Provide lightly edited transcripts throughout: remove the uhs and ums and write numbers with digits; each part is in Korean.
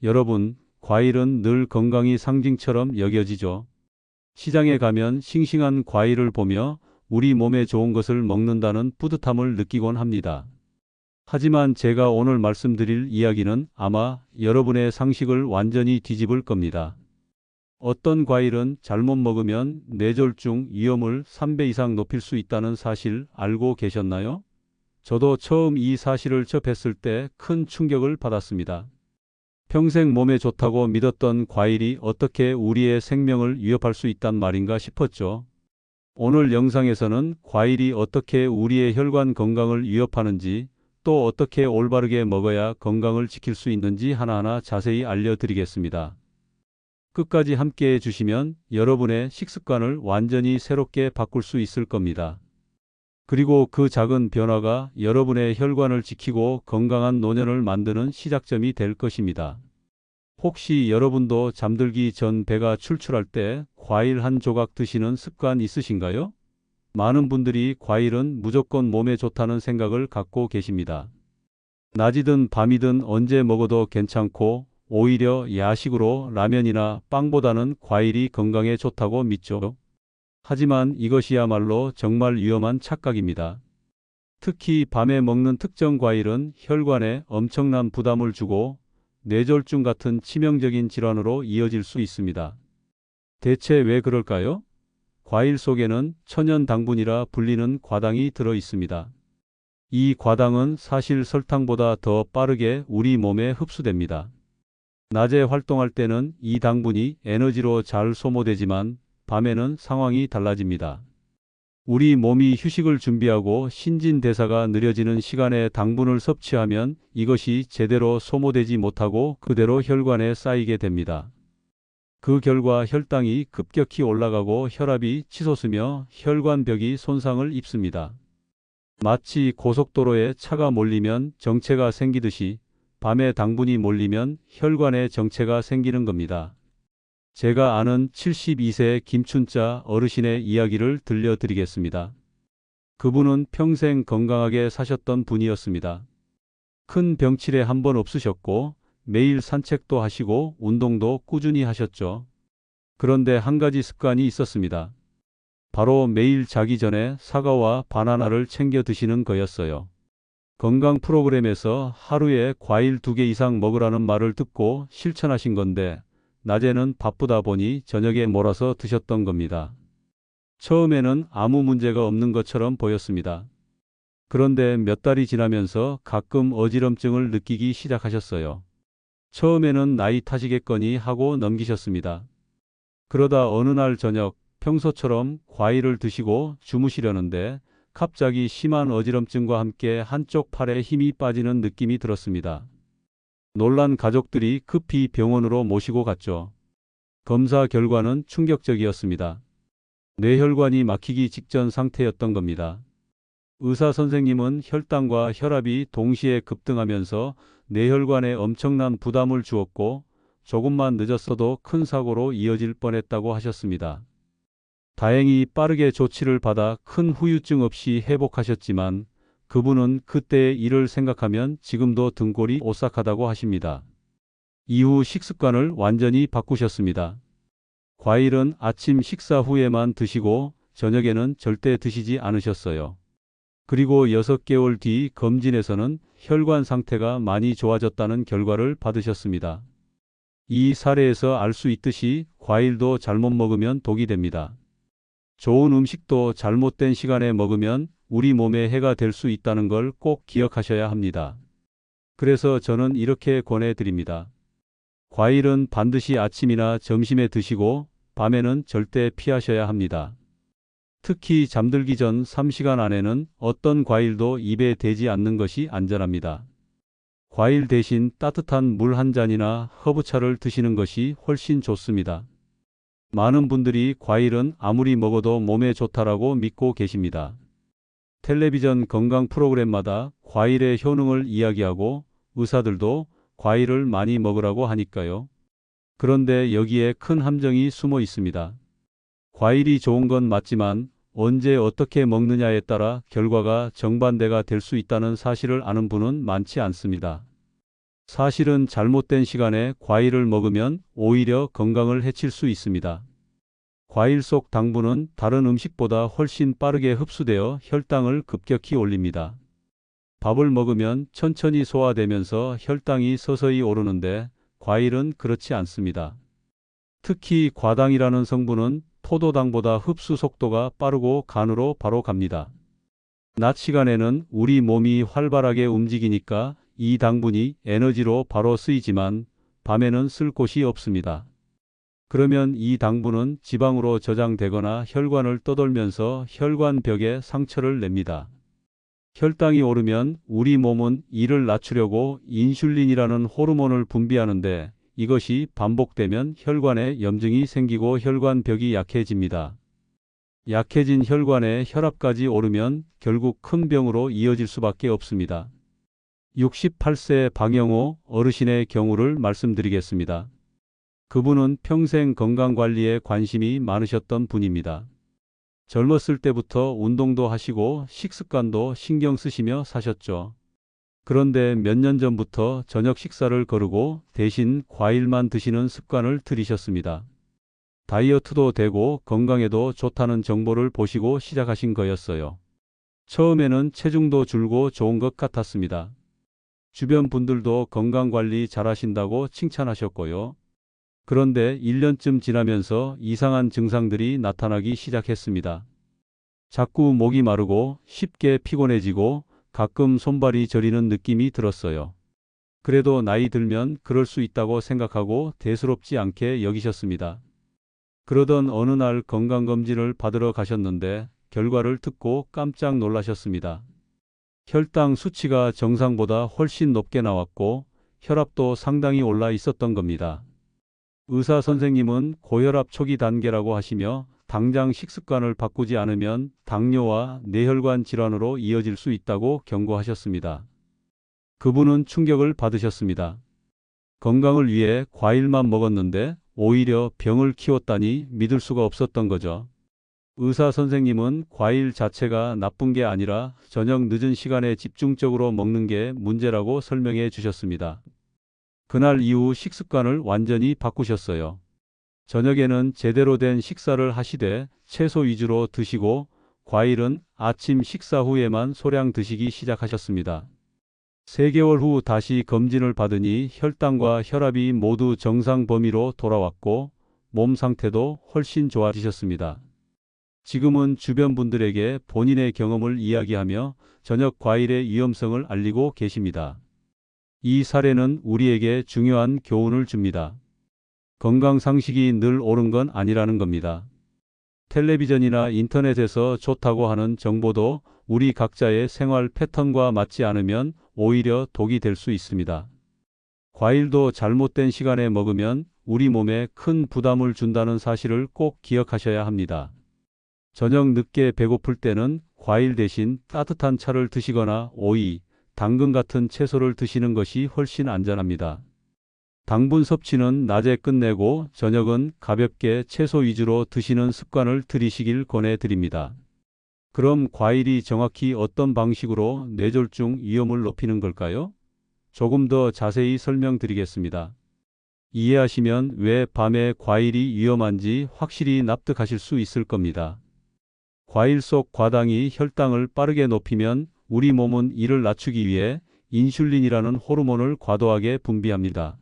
여러분, 과일은 늘 건강이 상징처럼 여겨지죠. 시장에 가면 싱싱한 과일을 보며 우리 몸에 좋은 것을 먹는다는 뿌듯함을 느끼곤 합니다. 하지만 제가 오늘 말씀드릴 이야기는 아마 여러분의 상식을 완전히 뒤집을 겁니다. 어떤 과일은 잘못 먹으면 뇌졸중 위험을 3배 이상 높일 수 있다는 사실 알고 계셨나요? 저도 처음 이 사실을 접했을 때 큰 충격을 받았습니다. 평생 몸에 좋다고 믿었던 과일이 어떻게 우리의 생명을 위협할 수 있단 말인가 싶었죠. 오늘 영상에서는 과일이 어떻게 우리의 혈관 건강을 위협하는지, 또 어떻게 올바르게 먹어야 건강을 지킬 수 있는지 하나하나 자세히 알려드리겠습니다. 끝까지 함께 해주시면 여러분의 식습관을 완전히 새롭게 바꿀 수 있을 겁니다. 그리고 그 작은 변화가 여러분의 혈관을 지키고 건강한 노년을 만드는 시작점이 될 것입니다. 혹시 여러분도 잠들기 전 배가 출출할 때 과일 한 조각 드시는 습관 있으신가요? 많은 분들이 과일은 무조건 몸에 좋다는 생각을 갖고 계십니다. 낮이든 밤이든 언제 먹어도 괜찮고 오히려 야식으로 라면이나 빵보다는 과일이 건강에 좋다고 믿죠. 하지만 이것이야말로 정말 위험한 착각입니다. 특히 밤에 먹는 특정 과일은 혈관에 엄청난 부담을 주고 뇌졸중 같은 치명적인 질환으로 이어질 수 있습니다. 대체 왜 그럴까요? 과일 속에는 천연 당분이라 불리는 과당이 들어 있습니다. 이 과당은 사실 설탕보다 더 빠르게 우리 몸에 흡수됩니다. 낮에 활동할 때는 이 당분이 에너지로 잘 소모되지만 밤에는 상황이 달라집니다. 우리 몸이 휴식을 준비하고 신진대사가 느려지는 시간에 당분을 섭취하면 이것이 제대로 소모되지 못하고 그대로 혈관에 쌓이게 됩니다. 그 결과 혈당이 급격히 올라가고 혈압이 치솟으며 혈관벽이 손상을 입습니다. 마치 고속도로에 차가 몰리면 정체가 생기듯이 밤에 당분이 몰리면 혈관에 정체가 생기는 겁니다. 제가 아는 72세 김춘자 어르신의 이야기를 들려드리겠습니다. 그분은 평생 건강하게 사셨던 분이었습니다. 큰 병치레 한 번 없으셨고 매일 산책도 하시고 운동도 꾸준히 하셨죠. 그런데 한 가지 습관이 있었습니다. 바로 매일 자기 전에 사과와 바나나를 챙겨 드시는 거였어요. 건강 프로그램에서 하루에 과일 2개 이상 먹으라는 말을 듣고 실천하신 건데 낮에는 바쁘다 보니 저녁에 몰아서 드셨던 겁니다. 처음에는 아무 문제가 없는 것처럼 보였습니다. 그런데 몇 달이 지나면서 가끔 어지럼증을 느끼기 시작하셨어요. 처음에는 나이 탓이겠거니 하고 넘기셨습니다. 그러다 어느 날 저녁 평소처럼 과일을 드시고 주무시려는데 갑자기 심한 어지럼증과 함께 한쪽 팔에 힘이 빠지는 느낌이 들었습니다. 놀란 가족들이 급히 병원으로 모시고 갔죠. 검사 결과는 충격적이었습니다. 뇌혈관이 막히기 직전 상태였던 겁니다. 의사 선생님은 혈당과 혈압이 동시에 급등하면서 뇌혈관에 엄청난 부담을 주었고 조금만 늦었어도 큰 사고로 이어질 뻔했다고 하셨습니다. 다행히 빠르게 조치를 받아 큰 후유증 없이 회복하셨지만 그분은 그때의 일을 생각하면 지금도 등골이 오싹하다고 하십니다. 이후 식습관을 완전히 바꾸셨습니다. 과일은 아침 식사 후에만 드시고 저녁에는 절대 드시지 않으셨어요. 그리고 6개월 뒤 검진에서는 혈관 상태가 많이 좋아졌다는 결과를 받으셨습니다. 이 사례에서 알 수 있듯이 과일도 잘못 먹으면 독이 됩니다. 좋은 음식도 잘못된 시간에 먹으면 우리 몸에 해가 될 수 있다는 걸 꼭 기억하셔야 합니다. 그래서 저는 이렇게 권해드립니다. 과일은 반드시 아침이나 점심에 드시고 밤에는 절대 피하셔야 합니다. 특히 잠들기 전 3시간 안에는 어떤 과일도 입에 대지 않는 것이 안전합니다. 과일 대신 따뜻한 물 한 잔이나 허브차를 드시는 것이 훨씬 좋습니다. 많은 분들이 과일은 아무리 먹어도 몸에 좋다라고 믿고 계십니다. 텔레비전 건강 프로그램마다 과일의 효능을 이야기하고 의사들도 과일을 많이 먹으라고 하니까요. 그런데 여기에 큰 함정이 숨어 있습니다. 과일이 좋은 건 맞지만 언제 어떻게 먹느냐에 따라 결과가 정반대가 될 수 있다는 사실을 아는 분은 많지 않습니다. 사실은 잘못된 시간에 과일을 먹으면 오히려 건강을 해칠 수 있습니다. 과일 속 당분은 다른 음식보다 훨씬 빠르게 흡수되어 혈당을 급격히 올립니다. 밥을 먹으면 천천히 소화되면서 혈당이 서서히 오르는데 과일은 그렇지 않습니다. 특히 과당이라는 성분은 포도당보다 흡수 속도가 빠르고 간으로 바로 갑니다. 낮 시간에는 우리 몸이 활발하게 움직이니까 이 당분이 에너지로 바로 쓰이지만 밤에는 쓸 곳이 없습니다. 그러면 이 당분은 지방으로 저장되거나 혈관을 떠돌면서 혈관벽에 상처를 냅니다. 혈당이 오르면 우리 몸은 이를 낮추려고 인슐린이라는 호르몬을 분비하는데 이것이 반복되면 혈관에 염증이 생기고 혈관벽이 약해집니다. 약해진 혈관에 혈압까지 오르면 결국 큰 병으로 이어질 수밖에 없습니다. 68세 박영호 어르신의 경우를 말씀드리겠습니다. 그분은 평생 건강관리에 관심이 많으셨던 분입니다. 젊었을 때부터 운동도 하시고 식습관도 신경 쓰시며 사셨죠. 그런데 몇 년 전부터 저녁 식사를 거르고 대신 과일만 드시는 습관을 들이셨습니다. 다이어트도 되고 건강에도 좋다는 정보를 보시고 시작하신 거였어요. 처음에는 체중도 줄고 좋은 것 같았습니다. 주변 분들도 건강관리 잘하신다고 칭찬하셨고요. 그런데 1년쯤 지나면서 이상한 증상들이 나타나기 시작했습니다. 자꾸 목이 마르고 쉽게 피곤해지고 가끔 손발이 저리는 느낌이 들었어요. 그래도 나이 들면 그럴 수 있다고 생각하고 대수롭지 않게 여기셨습니다. 그러던 어느 날 건강검진을 받으러 가셨는데 결과를 듣고 깜짝 놀라셨습니다. 혈당 수치가 정상보다 훨씬 높게 나왔고 혈압도 상당히 올라 있었던 겁니다. 의사 선생님은 고혈압 초기 단계라고 하시며 당장 식습관을 바꾸지 않으면 당뇨와 뇌혈관 질환으로 이어질 수 있다고 경고하셨습니다. 그분은 충격을 받으셨습니다. 건강을 위해 과일만 먹었는데 오히려 병을 키웠다니 믿을 수가 없었던 거죠. 의사 선생님은 과일 자체가 나쁜 게 아니라 저녁 늦은 시간에 집중적으로 먹는 게 문제라고 설명해 주셨습니다. 그날 이후 식습관을 완전히 바꾸셨어요. 저녁에는 제대로 된 식사를 하시되 채소 위주로 드시고 과일은 아침 식사 후에만 소량 드시기 시작하셨습니다. 3개월 후 다시 검진을 받으니 혈당과 혈압이 모두 정상 범위로 돌아왔고 몸 상태도 훨씬 좋아지셨습니다. 지금은 주변 분들에게 본인의 경험을 이야기하며 저녁 과일의 위험성을 알리고 계십니다. 이 사례는 우리에게 중요한 교훈을 줍니다. 건강 상식이 늘 옳은 건 아니라는 겁니다. 텔레비전이나 인터넷에서 좋다고 하는 정보도 우리 각자의 생활 패턴과 맞지 않으면 오히려 독이 될 수 있습니다. 과일도 잘못된 시간에 먹으면 우리 몸에 큰 부담을 준다는 사실을 꼭 기억하셔야 합니다. 저녁 늦게 배고플 때는 과일 대신 따뜻한 차를 드시거나 오이, 당근 같은 채소를 드시는 것이 훨씬 안전합니다. 당분 섭취는 낮에 끝내고 저녁은 가볍게 채소 위주로 드시는 습관을 들이시길 권해드립니다. 그럼 과일이 정확히 어떤 방식으로 뇌졸중 위험을 높이는 걸까요? 조금 더 자세히 설명드리겠습니다. 이해하시면 왜 밤에 과일이 위험한지 확실히 납득하실 수 있을 겁니다. 과일 속 과당이 혈당을 빠르게 높이면 우리 몸은 이를 낮추기 위해 인슐린이라는 호르몬을 과도하게 분비합니다.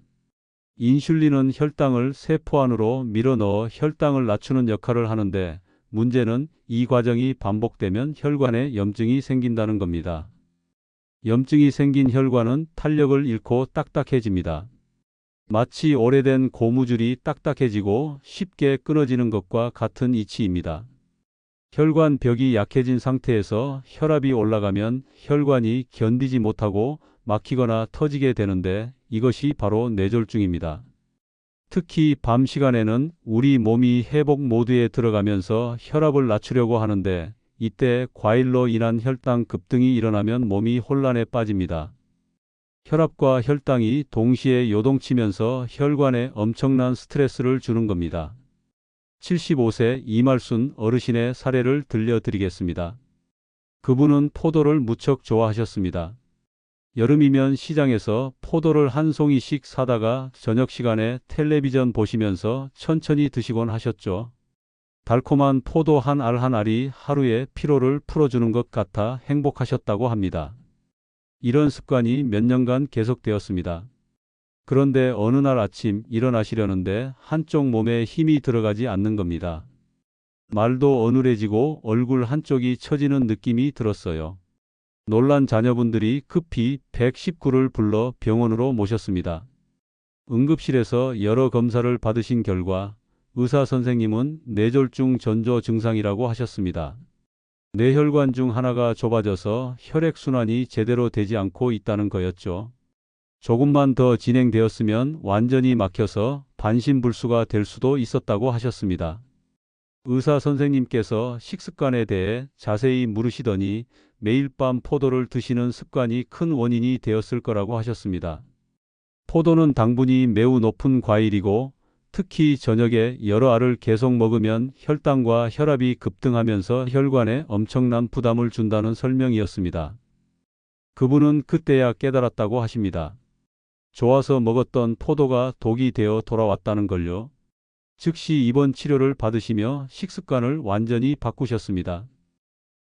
인슐린은 혈당을 세포 안으로 밀어넣어 혈당을 낮추는 역할을 하는데 문제는 이 과정이 반복되면 혈관에 염증이 생긴다는 겁니다. 염증이 생긴 혈관은 탄력을 잃고 딱딱해집니다. 마치 오래된 고무줄이 딱딱해지고 쉽게 끊어지는 것과 같은 이치입니다. 혈관 벽이 약해진 상태에서 혈압이 올라가면 혈관이 견디지 못하고 막히거나 터지게 되는데 이것이 바로 뇌졸중입니다. 특히 밤 시간에는 우리 몸이 회복 모드에 들어가면서 혈압을 낮추려고 하는데 이때 과일로 인한 혈당 급등이 일어나면 몸이 혼란에 빠집니다. 혈압과 혈당이 동시에 요동치면서 혈관에 엄청난 스트레스를 주는 겁니다. 75세 이말순 어르신의 사례를 들려드리겠습니다. 그분은 포도를 무척 좋아하셨습니다. 여름이면 시장에서 포도를 한 송이씩 사다가 저녁 시간에 텔레비전 보시면서 천천히 드시곤 하셨죠. 달콤한 포도 한 알 한 알이 하루의 피로를 풀어주는 것 같아 행복하셨다고 합니다. 이런 습관이 몇 년간 계속되었습니다. 그런데 어느 날 아침 일어나시려는데 한쪽 몸에 힘이 들어가지 않는 겁니다. 말도 어눌해지고 얼굴 한쪽이 처지는 느낌이 들었어요. 놀란 자녀분들이 급히 119를 불러 병원으로 모셨습니다. 응급실에서 여러 검사를 받으신 결과 의사 선생님은 뇌졸중 전조 증상이라고 하셨습니다. 뇌혈관 중 하나가 좁아져서 혈액순환이 제대로 되지 않고 있다는 거였죠. 조금만 더 진행되었으면 완전히 막혀서 반신불수가 될 수도 있었다고 하셨습니다. 의사 선생님께서 식습관에 대해 자세히 물으시더니 매일 밤 포도를 드시는 습관이 큰 원인이 되었을 거라고 하셨습니다. 포도는 당분이 매우 높은 과일이고 특히 저녁에 여러 알을 계속 먹으면 혈당과 혈압이 급등하면서 혈관에 엄청난 부담을 준다는 설명이었습니다. 그분은 그때야 깨달았다고 하십니다. 좋아서 먹었던 포도가 독이 되어 돌아왔다는 걸요. 즉시 입원 치료를 받으시며 식습관을 완전히 바꾸셨습니다.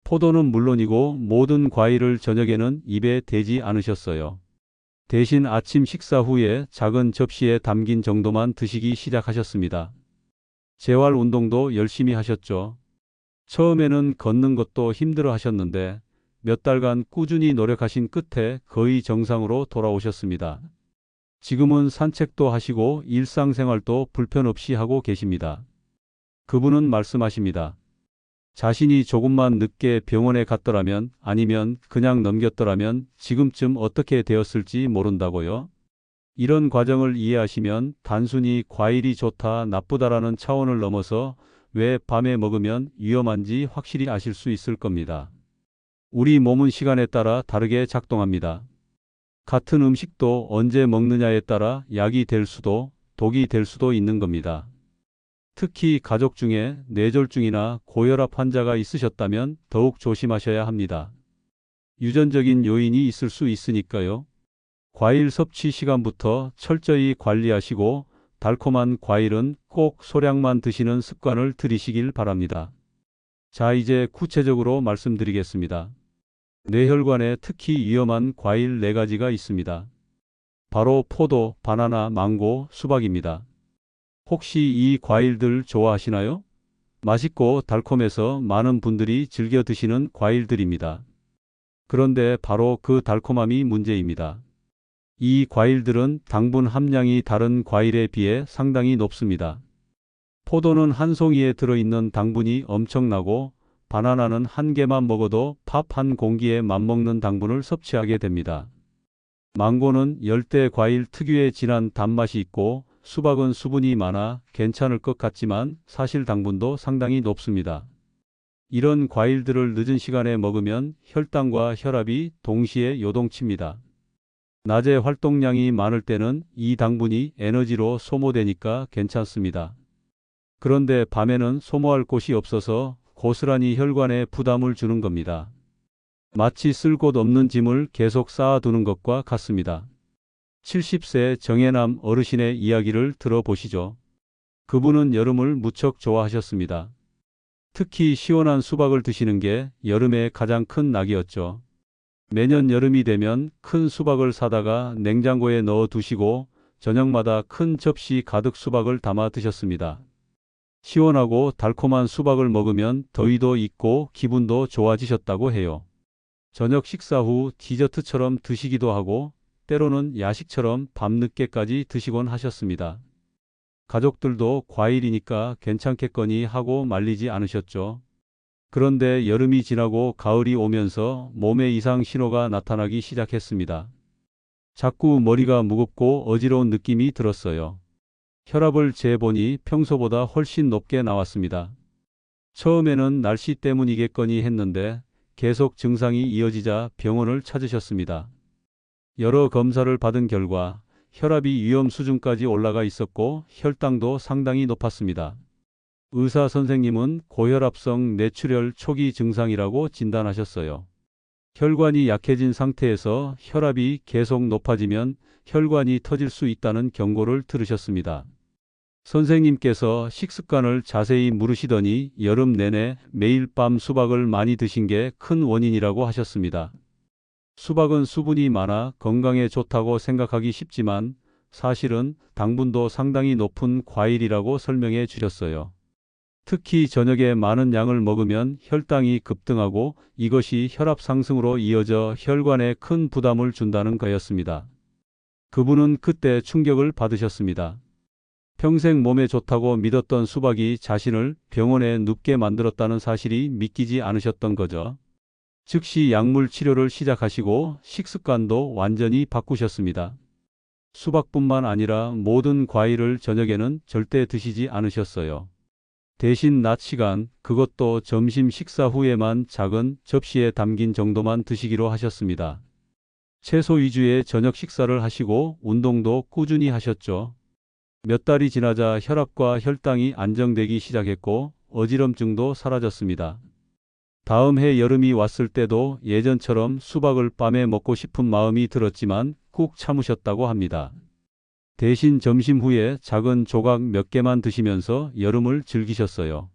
포도는 물론이고 모든 과일을 저녁에는 입에 대지 않으셨어요. 대신 아침 식사 후에 작은 접시에 담긴 정도만 드시기 시작하셨습니다. 재활 운동도 열심히 하셨죠. 처음에는 걷는 것도 힘들어 하셨는데 몇 달간 꾸준히 노력하신 끝에 거의 정상으로 돌아오셨습니다. 지금은 산책도 하시고 일상생활도 불편 없이 하고 계십니다. 그분은 말씀하십니다. 자신이 조금만 늦게 병원에 갔더라면 아니면 그냥 넘겼더라면 지금쯤 어떻게 되었을지 모른다고요. 이런 과정을 이해하시면 단순히 과일이 좋다 나쁘다라는 차원을 넘어서 왜 밤에 먹으면 위험한지 확실히 아실 수 있을 겁니다. 우리 몸은 시간에 따라 다르게 작동합니다. 같은 음식도 언제 먹느냐에 따라 약이 될 수도 독이 될 수도 있는 겁니다. 특히 가족 중에 뇌졸중이나 고혈압 환자가 있으셨다면 더욱 조심하셔야 합니다. 유전적인 요인이 있을 수 있으니까요. 과일 섭취 시간부터 철저히 관리하시고 달콤한 과일은 꼭 소량만 드시는 습관을 들이시길 바랍니다. 자, 이제 구체적으로 말씀드리겠습니다. 뇌혈관에 특히 위험한 과일 4가지가 있습니다. 바로 포도, 바나나, 망고, 수박입니다. 혹시 이 과일들 좋아하시나요? 맛있고 달콤해서 많은 분들이 즐겨 드시는 과일들입니다. 그런데 바로 그 달콤함이 문제입니다. 이 과일들은 당분 함량이 다른 과일에 비해 상당히 높습니다. 포도는 한 송이에 들어있는 당분이 엄청나고 바나나는 한 개만 먹어도 밥 한 공기에 맞먹는 당분을 섭취하게 됩니다. 망고는 열대 과일 특유의 진한 단맛이 있고 수박은 수분이 많아 괜찮을 것 같지만 사실 당분도 상당히 높습니다. 이런 과일들을 늦은 시간에 먹으면 혈당과 혈압이 동시에 요동칩니다. 낮에 활동량이 많을 때는 이 당분이 에너지로 소모되니까 괜찮습니다. 그런데 밤에는 소모할 곳이 없어서 고스란히 혈관에 부담을 주는 겁니다. 마치 쓸 곳 없는 짐을 계속 쌓아두는 것과 같습니다. 70세 정혜남 어르신의 이야기를 들어보시죠. 그분은 여름을 무척 좋아하셨습니다. 특히 시원한 수박을 드시는 게 여름의 가장 큰 낙이었죠. 매년 여름이 되면 큰 수박을 사다가 냉장고에 넣어 두시고 저녁마다 큰 접시 가득 수박을 담아 드셨습니다. 시원하고 달콤한 수박을 먹으면 더위도 잊고 기분도 좋아지셨다고 해요. 저녁 식사 후 디저트처럼 드시기도 하고 때로는 야식처럼 밤늦게까지 드시곤 하셨습니다. 가족들도 과일이니까 괜찮겠거니 하고 말리지 않으셨죠. 그런데 여름이 지나고 가을이 오면서 몸에 이상 신호가 나타나기 시작했습니다. 자꾸 머리가 무겁고 어지러운 느낌이 들었어요. 혈압을 재보니 평소보다 훨씬 높게 나왔습니다. 처음에는 날씨 때문이겠거니 했는데 계속 증상이 이어지자 병원을 찾으셨습니다. 여러 검사를 받은 결과 혈압이 위험 수준까지 올라가 있었고 혈당도 상당히 높았습니다. 의사 선생님은 고혈압성 뇌출혈 초기 증상이라고 진단하셨어요. 혈관이 약해진 상태에서 혈압이 계속 높아지면 혈관이 터질 수 있다는 경고를 들으셨습니다. 선생님께서 식습관을 자세히 물으시더니 여름 내내 매일 밤 수박을 많이 드신 게 큰 원인이라고 하셨습니다. 수박은 수분이 많아 건강에 좋다고 생각하기 쉽지만 사실은 당분도 상당히 높은 과일이라고 설명해 주셨어요. 특히 저녁에 많은 양을 먹으면 혈당이 급등하고 이것이 혈압 상승으로 이어져 혈관에 큰 부담을 준다는 거였습니다. 그분은 그때 충격을 받으셨습니다. 평생 몸에 좋다고 믿었던 수박이 자신을 병원에 눕게 만들었다는 사실이 믿기지 않으셨던 거죠. 즉시 약물 치료를 시작하시고 식습관도 완전히 바꾸셨습니다. 수박뿐만 아니라 모든 과일을 저녁에는 절대 드시지 않으셨어요. 대신 낮 시간, 그것도 점심 식사 후에만 작은 접시에 담긴 정도만 드시기로 하셨습니다. 채소 위주의 저녁 식사를 하시고 운동도 꾸준히 하셨죠. 몇 달이 지나자 혈압과 혈당이 안정되기 시작했고 어지럼증도 사라졌습니다. 다음 해 여름이 왔을 때도 예전처럼 수박을 밤에 먹고 싶은 마음이 들었지만 꾹 참으셨다고 합니다. 대신 점심 후에 작은 조각 몇 개만 드시면서 여름을 즐기셨어요.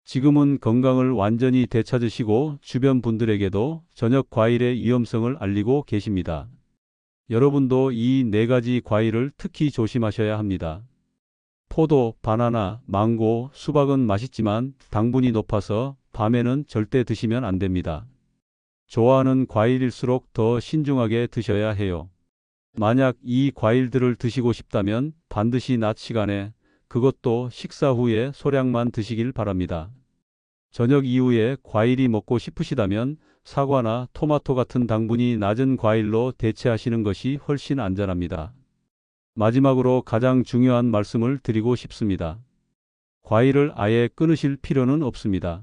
지금은 건강을 완전히 되찾으시고 주변 분들에게도 저녁 과일의 위험성을 알리고 계십니다. 여러분도 이 네 가지 과일을 특히 조심하셔야 합니다. 포도, 바나나, 망고, 수박은 맛있지만 당분이 높아서 밤에는 절대 드시면 안 됩니다. 좋아하는 과일일수록 더 신중하게 드셔야 해요. 만약 이 과일들을 드시고 싶다면 반드시 낮 시간에, 그것도 식사 후에 소량만 드시길 바랍니다. 저녁 이후에 과일이 먹고 싶으시다면 사과나 토마토 같은 당분이 낮은 과일로 대체하시는 것이 훨씬 안전합니다. 마지막으로 가장 중요한 말씀을 드리고 싶습니다. 과일을 아예 끊으실 필요는 없습니다.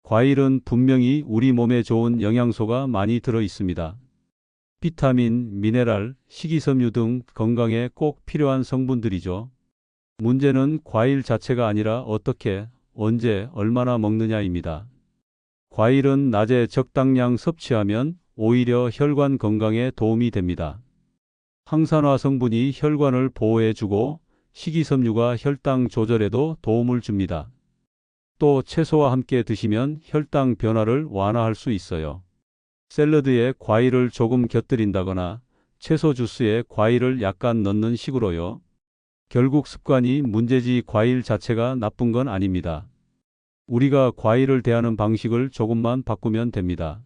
과일은 분명히 우리 몸에 좋은 영양소가 많이 들어 있습니다. 비타민, 미네랄, 식이섬유 등 건강에 꼭 필요한 성분들이죠. 문제는 과일 자체가 아니라 어떻게, 언제, 얼마나 먹느냐입니다. 과일은 낮에 적당량 섭취하면 오히려 혈관 건강에 도움이 됩니다. 항산화 성분이 혈관을 보호해주고 식이섬유가 혈당 조절에도 도움을 줍니다. 또 채소와 함께 드시면 혈당 변화를 완화할 수 있어요. 샐러드에 과일을 조금 곁들인다거나 채소 주스에 과일을 약간 넣는 식으로요. 결국 습관이 문제지 과일 자체가 나쁜 건 아닙니다. 우리가 과일을 대하는 방식을 조금만 바꾸면 됩니다.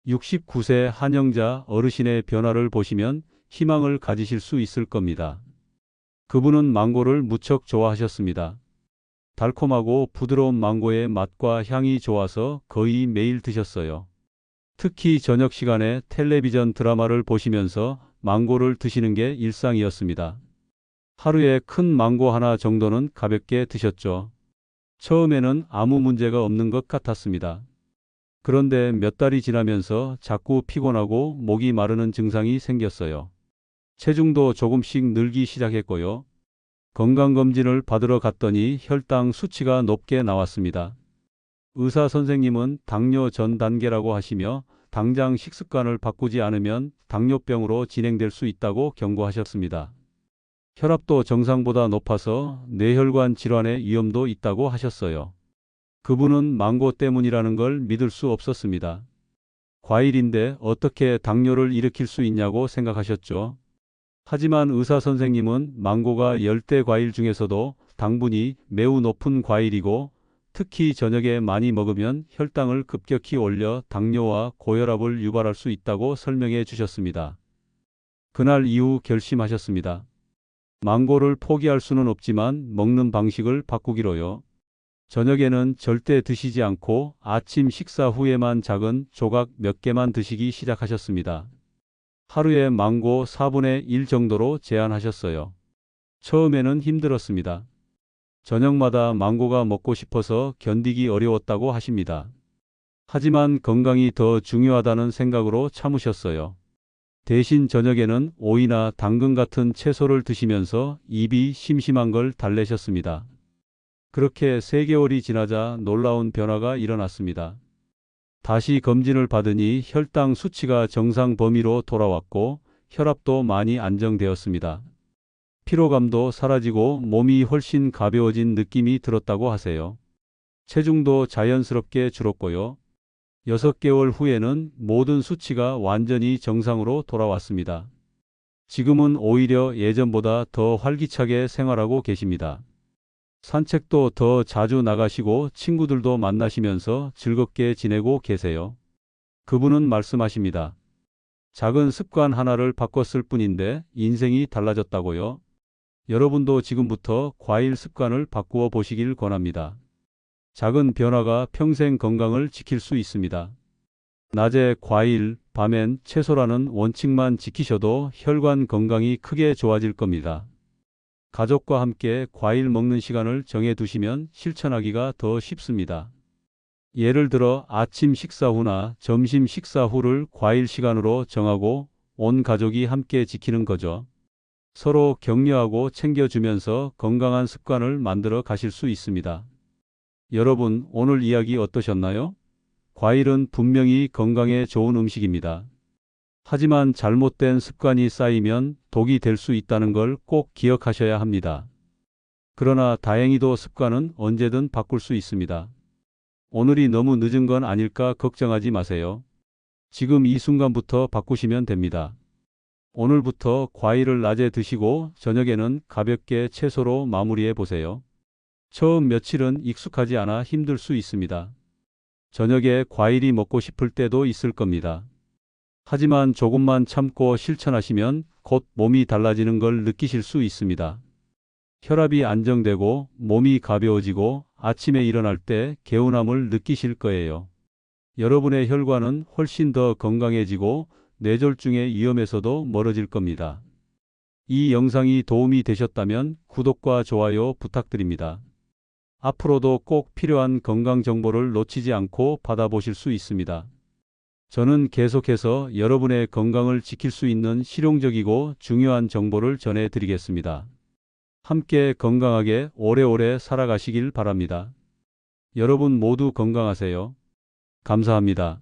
69세 한영자 어르신의 변화를 보시면 희망을 가지실 수 있을 겁니다. 그분은 망고를 무척 좋아하셨습니다. 달콤하고 부드러운 망고의 맛과 향이 좋아서 거의 매일 드셨어요. 특히 저녁 시간에 텔레비전 드라마를 보시면서 망고를 드시는 게 일상이었습니다. 하루에 큰 망고 하나 정도는 가볍게 드셨죠. 처음에는 아무 문제가 없는 것 같았습니다. 그런데 몇 달이 지나면서 자꾸 피곤하고 목이 마르는 증상이 생겼어요. 체중도 조금씩 늘기 시작했고요. 건강검진을 받으러 갔더니 혈당 수치가 높게 나왔습니다. 의사 선생님은 당뇨 전 단계라고 하시며 당장 식습관을 바꾸지 않으면 당뇨병으로 진행될 수 있다고 경고하셨습니다. 혈압도 정상보다 높아서 뇌혈관 질환의 위험도 있다고 하셨어요. 그분은 망고 때문이라는 걸 믿을 수 없었습니다. 과일인데 어떻게 당뇨를 일으킬 수 있냐고 생각하셨죠. 하지만 의사 선생님은 망고가 열대 과일 중에서도 당분이 매우 높은 과일이고 특히 저녁에 많이 먹으면 혈당을 급격히 올려 당뇨와 고혈압을 유발할 수 있다고 설명해 주셨습니다. 그날 이후 결심하셨습니다. 망고를 포기할 수는 없지만 먹는 방식을 바꾸기로요. 저녁에는 절대 드시지 않고 아침 식사 후에만 작은 조각 몇 개만 드시기 시작하셨습니다. 하루에 망고 4분의 1 정도로 제한하셨어요. 처음에는 힘들었습니다. 저녁마다 망고가 먹고 싶어서 견디기 어려웠다고 하십니다. 하지만 건강이 더 중요하다는 생각으로 참으셨어요. 대신 저녁에는 오이나 당근 같은 채소를 드시면서 입이 심심한 걸 달래셨습니다. 그렇게 3개월이 지나자 놀라운 변화가 일어났습니다. 다시 검진을 받으니 혈당 수치가 정상 범위로 돌아왔고 혈압도 많이 안정되었습니다. 피로감도 사라지고 몸이 훨씬 가벼워진 느낌이 들었다고 하세요. 체중도 자연스럽게 줄었고요. 6개월 후에는 모든 수치가 완전히 정상으로 돌아왔습니다. 지금은 오히려 예전보다 더 활기차게 생활하고 계십니다. 산책도 더 자주 나가시고 친구들도 만나시면서 즐겁게 지내고 계세요. 그분은 말씀하십니다. 작은 습관 하나를 바꿨을 뿐인데 인생이 달라졌다고요? 여러분도 지금부터 과일 습관을 바꾸어 보시길 권합니다. 작은 변화가 평생 건강을 지킬 수 있습니다. 낮에 과일, 밤엔 채소라는 원칙만 지키셔도 혈관 건강이 크게 좋아질 겁니다. 가족과 함께 과일 먹는 시간을 정해 두시면 실천하기가 더 쉽습니다. 예를 들어 아침 식사 후나 점심 식사 후를 과일 시간으로 정하고 온 가족이 함께 지키는 거죠. 서로 격려하고 챙겨주면서 건강한 습관을 만들어 가실 수 있습니다. 여러분, 오늘 이야기 어떠셨나요? 과일은 분명히 건강에 좋은 음식입니다. 하지만 잘못된 습관이 쌓이면 독이 될 수 있다는 걸 꼭 기억하셔야 합니다. 그러나 다행히도 습관은 언제든 바꿀 수 있습니다. 오늘이 너무 늦은 건 아닐까 걱정하지 마세요. 지금 이 순간부터 바꾸시면 됩니다. 오늘부터 과일을 낮에 드시고 저녁에는 가볍게 채소로 마무리해 보세요. 처음 며칠은 익숙하지 않아 힘들 수 있습니다. 저녁에 과일이 먹고 싶을 때도 있을 겁니다. 하지만 조금만 참고 실천하시면 곧 몸이 달라지는 걸 느끼실 수 있습니다. 혈압이 안정되고 몸이 가벼워지고 아침에 일어날 때 개운함을 느끼실 거예요. 여러분의 혈관은 훨씬 더 건강해지고 뇌졸중의 위험에서도 멀어질 겁니다. 이 영상이 도움이 되셨다면 구독과 좋아요 부탁드립니다. 앞으로도 꼭 필요한 건강 정보를 놓치지 않고 받아보실 수 있습니다. 저는 계속해서 여러분의 건강을 지킬 수 있는 실용적이고 중요한 정보를 전해드리겠습니다. 함께 건강하게 오래오래 살아가시길 바랍니다. 여러분 모두 건강하세요. 감사합니다.